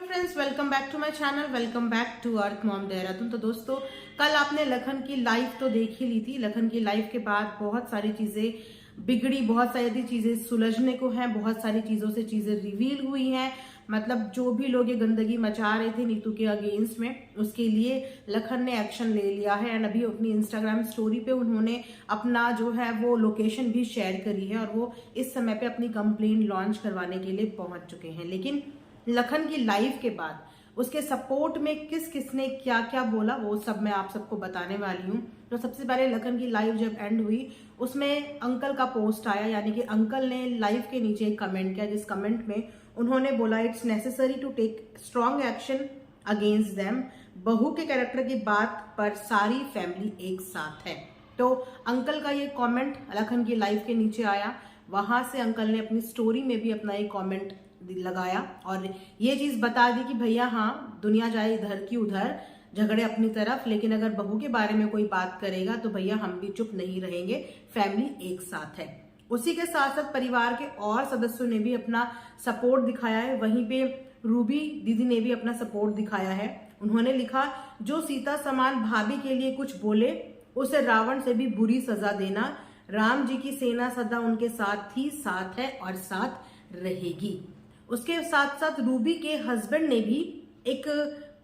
Friends, welcome back to my channel. Welcome back to earth mom Dehradun. तो दोस्तों, कल आपने लखन की लाइव तो देख ही ली थी। लखन की लाइव के बाद बहुत सारी चीजें बिगड़ी, बहुत सारी चीजें सुलझने को हैं, बहुत सारी चीजों से चीजें रिवील हुई हैं। मतलब जो भी लोग ये गंदगी मचा रहे थे नीतू के अगेंस्ट में, उसके लिए लखन ने एक्शन ले लिया है। एंड अभी अपनी इंस्टाग्राम स्टोरी पे उन्होंने अपना जो है वो लोकेशन भी शेयर करी है और वो इस समय पे अपनी कंप्लेन लॉन्च करवाने के लिए पहुंच चुके हैं। लेकिन लखन की लाइव के बाद उसके सपोर्ट में किस किसने क्या क्या बोला, वो सब मैं आप सबको बताने वाली हूँ। तो सबसे पहले लखन की लाइव जब एंड हुई, उसमें अंकल का पोस्ट आया, यानी कि अंकल ने लाइव के नीचे एक कमेंट किया, जिस कमेंट में उन्होंने बोला, it's necessary to take strong action against them. बहू के कैरेक्टर की बात पर सारी फैमिली एक साथ है। तो अंकल का ये कमेंट लखन की लाइव के नीचे आया। वहां से अंकल ने अपनी स्टोरी में भी अपना एक कमेंट लगाया और ये चीज बता दी कि भैया हाँ, दुनिया जाए इधर की उधर, झगड़े अपनी तरफ, लेकिन अगर बहू के बारे में कोई बात करेगा तो भैया हम भी चुप नहीं रहेंगे, फैमिली एक साथ है। उसी के साथ साथ परिवार के और सदस्यों ने भी अपना सपोर्ट दिखाया है। वहीं पे रूबी दीदी ने भी अपना सपोर्ट दिखाया है। उन्होंने लिखा, जो सीता समान भाभी के लिए कुछ बोले उसे रावण से भी बुरी सजा देना। राम जी की सेना सदा उनके साथ थी, साथ है और साथ रहेगी। उसके साथ साथ रूबी के हस्बैंड ने भी एक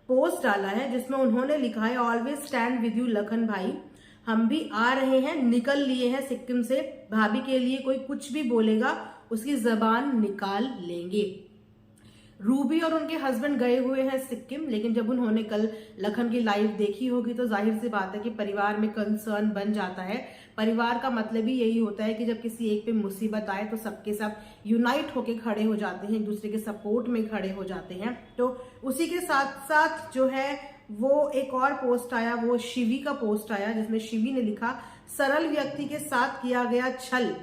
पोस्ट डाला है जिसमें उन्होंने लिखा है, always stand with you Lakhan भाई, हम भी आ रहे हैं, निकल लिए हैं सिक्किम से, भाभी के लिए कोई कुछ भी बोलेगा उसकी जबान निकाल लेंगे। रूबी और उनके हस्बैंड गए हुए हैं सिक्किम, लेकिन जब उन्होंने कल लखन की लाइव देखी होगी तो जाहिर सी बात है कि परिवार में कंसर्न बन जाता है। परिवार का मतलब ही यही होता है कि जब किसी एक पे मुसीबत आए तो सबके सब यूनाइट होके खड़े हो जाते हैं, एक दूसरे के सपोर्ट में खड़े हो जाते हैं। तो उसी के साथ साथ जो है वो एक और पोस्ट आया, वो शिवी का पोस्ट आया, जिसमें शिवी ने लिखा, सरल व्यक्ति के साथ किया गया छल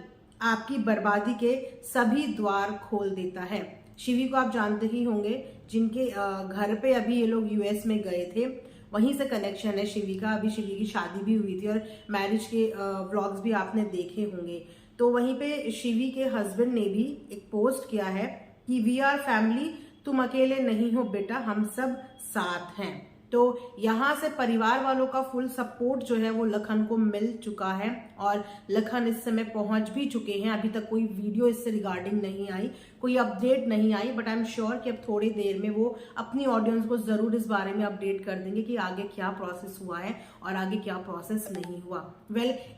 आपकी बर्बादी के सभी द्वार खोल देता है। शिवी को आप जानते ही होंगे, जिनके घर पे अभी ये लोग यूएस में गए थे, वहीं से कनेक्शन है शिवी का। अभी शिवी की शादी भी हुई थी और मैरिज के व्लॉग्स भी आपने देखे होंगे। तो वहीं पे शिवी के हस्बैंड ने भी एक पोस्ट किया है कि वी आर फैमिली, तुम अकेले नहीं हो बेटा, हम सब साथ हैं। तो यहाँ से परिवार वालों का फुल सपोर्ट जो है वो लखन को मिल चुका है और लखन इस समय पहुंच भी चुके हैं। अभी तक कोई वीडियो इससे रिगार्डिंग नहीं आई, कोई अपडेट नहीं आई, बट आई एम श्योर कि अब थोड़ी देर में वो अपनी ऑडियंस को जरूर इस बारे में अपडेट कर देंगे कि आगे क्या प्रोसेस हुआ है और आगे क्या प्रोसेस नहीं हुआ।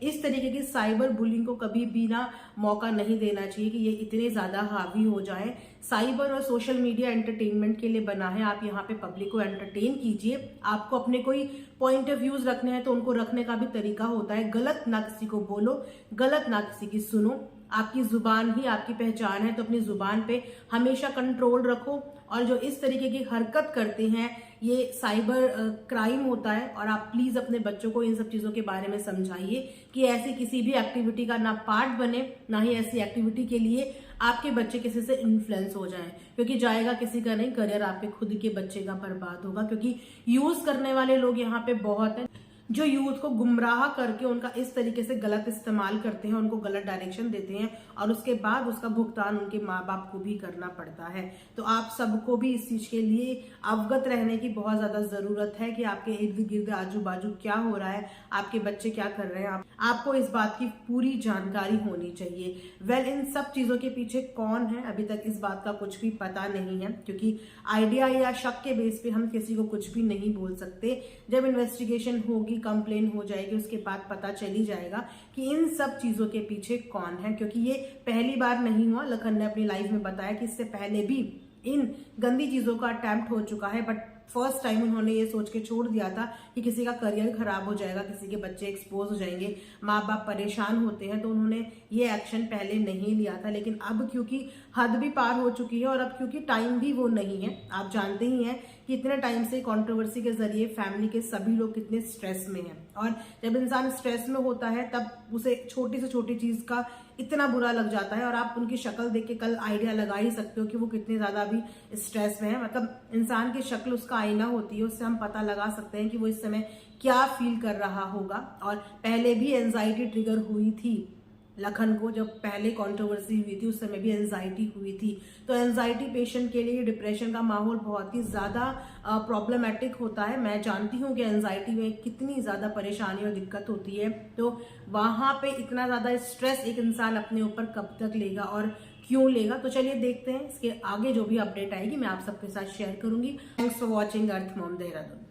इस तरीके की साइबर बुलिंग को कभी भी ना मौका नहीं देना चाहिए कि ये इतने ज्यादा हावी हो जाए। साइबर और सोशल मीडिया एंटरटेनमेंट के लिए बना है। आप यहाँ पे पब्लिक को एंटरटेन कीजिए। आपको अपने कोई पॉइंट ऑफ व्यूज रखने हैं तो उनको रखने का भी तरीका होता है। गलत ना किसी को बोलो, गलत ना किसी की सुनो। आपकी जुबान ही आपकी पहचान है, तो अपनी जुबान पे हमेशा कंट्रोल रखो। और जो इस तरीके की हरकत करते हैं, ये साइबर क्राइम होता है और आप प्लीज अपने बच्चों को इन सब चीजों के बारे में समझाइए कि ऐसी किसी भी एक्टिविटी का ना पार्ट बने, ना ही ऐसी एक्टिविटी के लिए आपके बच्चे किसी से इन्फ्लुएंस हो जाएं, क्योंकि जाएगा किसी का नहीं, करियर आपके खुद के बच्चे का बर्बाद होगा। क्योंकि यूज करने वाले लोग यहाँ पे बहुत हैं जो यूथ को गुमराह करके उनका इस तरीके से गलत इस्तेमाल करते हैं, उनको गलत डायरेक्शन देते हैं और उसके बाद उसका भुगतान उनके माँ बाप को भी करना पड़ता है। तो आप सबको भी इस चीज के लिए अवगत रहने की बहुत ज्यादा जरूरत है कि आपके इर्द गिर्द आजू बाजू क्या हो रहा है, आपके बच्चे क्या कर रहे हैं, आपको इस बात की पूरी जानकारी होनी चाहिए। इन सब चीजों के पीछे कौन है, अभी तक इस बात का कुछ भी पता नहीं है, क्योंकि आइडिया या शक के बेस पे हम किसी को कुछ भी नहीं बोल सकते। जब इन्वेस्टिगेशन होगी, कंप्लेन हो जाएगी, उसके बाद पता चली जाएगा कि इन सब चीजों के पीछे कौन है। क्योंकि ये पहली बार नहीं हुआ। लखन ने अपनी लाइफ में बताया कि इससे पहले भी इन गंदी चीजों का अटेम्प्ट हो चुका है, बट फर्स्ट टाइम उन्होंने ये सोच के छोड़ दिया था कि किसी का करियर खराब हो जाएगा, किसी के बच्चे एक्सपोज हो जाएंगे, माँ बाप परेशान होते हैं, तो उन्होंने ये एक्शन पहले नहीं लिया था। लेकिन अब क्योंकि हद भी पार हो चुकी है और अब क्योंकि टाइम भी वो नहीं है, आप जानते ही हैं कि इतने टाइम से कंट्रोवर्सी के जरिए फैमिली के सभी लोग कितने स्ट्रेस में हैं। और जब इंसान स्ट्रेस में होता है तब उसे छोटी से छोटी चीज का इतना बुरा लग जाता है। और आप उनकी शक्ल देख के कल आइडिया लगा ही सकते हो कि वो कितने ज्यादा अभी स्ट्रेस में है। मतलब इंसान की शक्ल उसका आईना होती है, उससे हम पता लगा सकते हैं कि वो इस समय क्या फील कर रहा होगा। और पहले भी एंजाइटी ट्रिगर हुई थी लखन को जब पहले कंट्रोवर्सी हुई थी उस समय भी एंजाइटी हुई थी। तो एंजाइटी पेशेंट के लिए डिप्रेशन का माहौल बहुत ही ज्यादा प्रॉब्लमेटिक होता है। मैं जानती हूँ कि एंजाइटी में कितनी ज्यादा परेशानी और दिक्कत होती है। तो वहां पे इतना ज्यादा स्ट्रेस एक इंसान अपने ऊपर कब तक लेगा और क्यों लेगा। तो चलिए देखते हैं इसके आगे जो भी अपडेट आएगी मैं आप सबके साथ शेयर करूंगी। Thanks for watching earth mom Dehradun.